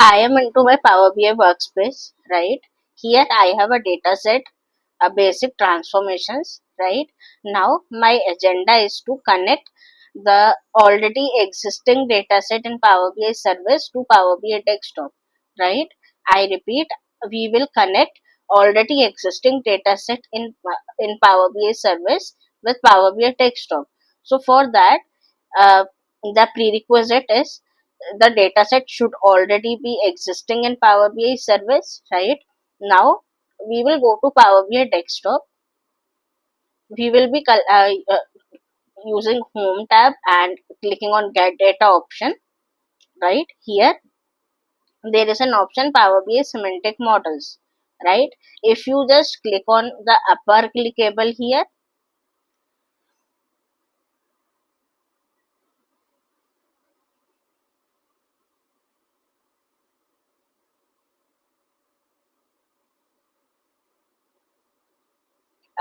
I am into my Power BI workspace, right? Here I have a data set, a basic transformations, right? Now my agenda is to connect the already existing data set in Power BI service to Power BI desktop, right? I repeat, we will connect already existing data set in Power BI service with Power BI desktop. So for that, the prerequisite is the dataset should already be existing in Power BI service, right? Now we will go to Power BI desktop. We will be using home tab and clicking on get data option, right? Here there is an option Power BI semantic models, right? If you just click on the upper clickable here,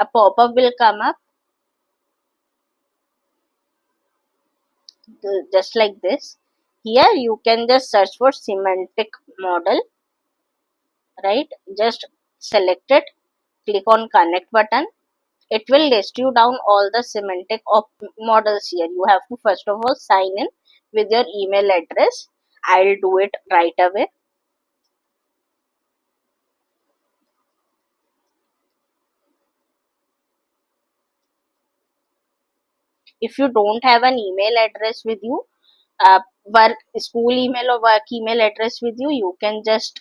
a pop-up will come up just like this. Here you can just search for semantic model, right? Just select it, click on connect button. It will list you down all the semantic models here. You have to first of all sign in with your email address. I'll do it right away. If you don't have an email address with you, work school email or work email address with you, you can just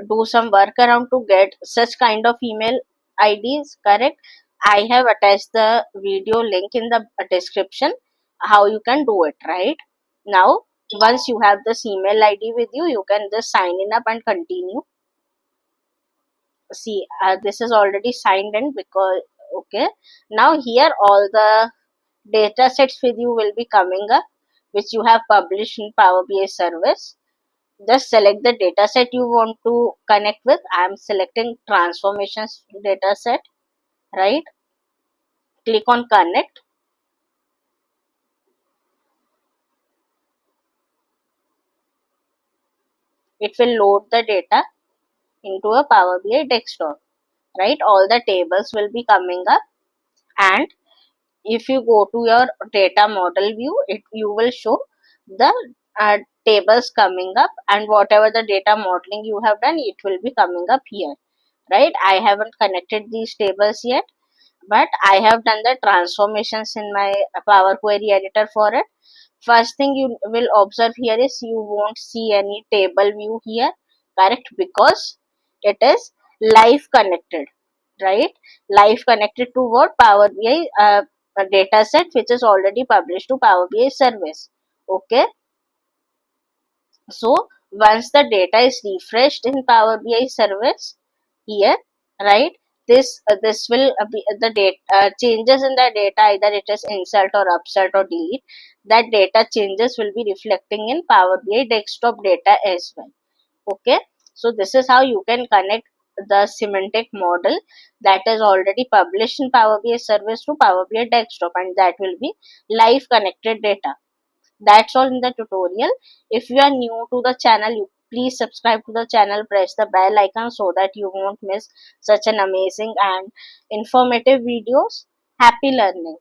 do some workaround to get such kind of email IDs, correct? I have attached the video link in the description how you can do it, right? Now, once you have this email ID with you, you can just sign in up and continue. See, this is already signed in because, okay. Now here all the data sets with you will be coming up, which you have published in Power BI service. Just select the data set you want to connect with. I am selecting transformations data set, right? Click on connect. It will load the data into a Power BI desktop, right? All the tables will be coming up, and if you go to your data model view, you will show the tables coming up, and whatever the data modeling you have done, it will be coming up here, right? I haven't connected these tables yet, but I have done the transformations in my Power Query editor for it. First thing you will observe here is you won't see any table view here, correct? Because it is live connected, right? Live connected to what? Power BI a data set which is already published to Power BI service. Okay, so once the data is refreshed in Power BI service here, right? This will be the data changes in the data, either it is insert or upsert or delete. That data changes will be reflecting in Power BI desktop data as well. Okay, so this is how you can connect the semantic model that is already published in Power BI service to Power BI desktop, and that will be live connected data. That's all in the tutorial. If you are new to the channel, you please subscribe to the channel, press the bell icon so that you won't miss such an amazing and informative videos. Happy learning.